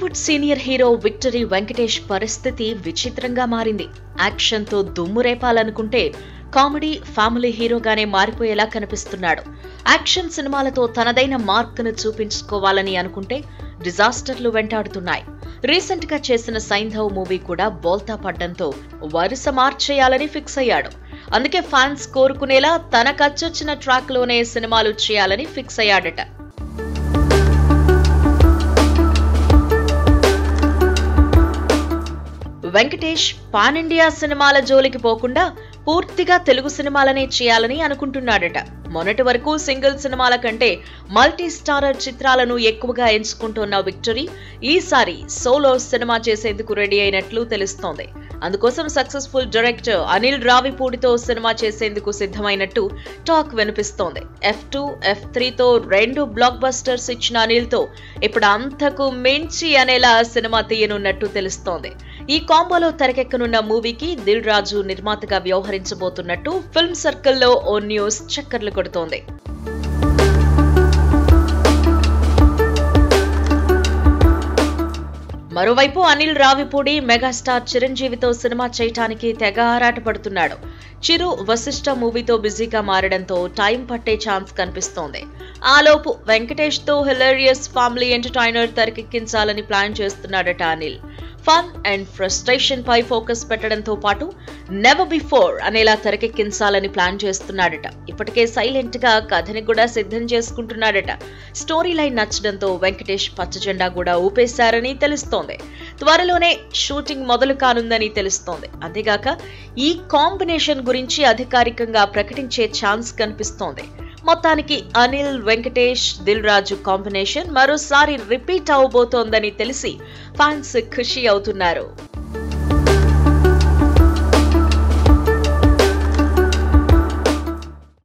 Bollywood senior hero victory Venkatesh పరిస్థితి విచిత్రంగా మారింది. యాక్షన్ తో దుమ్ము రేపాలనుకుంటే కామెడీ, ఫ్యామిలీ హీరోగానే మారిపోయేలా కనిపిస్తున్నాడు. యాక్షన్ సినిమాలతో తనదైన మార్క్ను చూపించుకోవాలని అనుకుంటే డిజాస్టర్లు వెంటాడుతున్నాయి. రీసెంట్ గా చేసిన సైంధవ్ మూవీ కూడా బోల్తా పడ్డంతో వరుస మార్చేయాలని ఫిక్స్ అయ్యాడు. అందుకే ఫ్యాన్స్ కోరుకునేలా తనకచ్చొచ్చిన ట్రాక్ లోనే సినిమాలు చేయాలని ఫిక్స్ అయ్యాడట. వెంకటేష్ పాన్ ఇండియా సినిమాల జోలికి పోకుండా పూర్తిగా తెలుగు సినిమాలనే చేయాలని అనుకుంటున్నాడట. మొన్నటి వరకు సింగిల్ సినిమాల కంటే మల్టీ స్టారర్ చిత్రాలను ఎక్కువగా ఎంచుకుంటున్న విక్టరీ ఈసారి సోలో సినిమా చేసేందుకు రెడీ అయినట్లు తెలుస్తోంది. అందుకోసం సక్సెస్ఫుల్ డైరెక్టర్ అనిల్ రావిపూడితో సినిమా చేసేందుకు సిద్ధమైనట్టు టాక్ వినిపిస్తోంది. F2, F3తో 2 బ్లాక్ బస్టర్స్ ఇచ్చిన అనిల్ తో ఇప్పుడు అంతకు మించి అనేలా సినిమా తీయనున్నట్టు తెలుస్తోంది. ఈ కాంబోలో తెరకెక్కనున్న మూవీకి దిల్ రాజు నిర్మాతగా వ్యవహరించబోతున్నట్టు ఫిల్మ్ సర్కిల్లో ఓ న్యూస్ చక్కర్లు కొడుతోంది. మరోవైపు అనిల్ రావిపూడి మెగాస్టార్ చిరంజీవితో సినిమా చేయటానికి తెగ ఆరాటపడుతున్నాడు. చిరు వశిష్ఠ మూవీతో బిజీగా మారడంతో టైం పట్టే ఛాన్స్ కనిపిస్తోంది. ఆలోపు వెంకటేష్ తో హిలేరియస్ ఫ్యామిలీ ఎంటర్టైనర్ తెరకెక్కించాలని ప్లాన్ చేస్తున్నాడట అనిల్. ఫన్ అండ్ ఫ్రస్ట్రేషన్ పై ఫోకస్ పెట్టడంతో పాటు నెవర్ బిఫోర్ అనేలా తెరకెక్కించాలని ప్లాన్ చేస్తున్నాడట. ఇప్పటికే సైలెంట్ గా కథని కూడా సిద్ధం చేసుకుంటున్నాడట. స్టోరీ లైన్ నచ్చడంతో వెంకటేష్ పచ్చజెండా కూడా ఊపేశారని తెలుస్తోంది. త్వరలోనే షూటింగ్ మొదలు కానుందని తెలుస్తోంది. అంతేగాక ఈ కాంబినేషన్ గురించి అధికారికంగా ప్రకటించే ఛాన్స్ కనిపిస్తోంది. మొత్తానికి అనిల్, వెంకటేష్, దిల్ రాజు కాంబినేషన్ మరోసారి రిపీట్ అవబోతోందని తెలిసి ఫ్యాన్స్ ఖుషి అవుతున్నారు.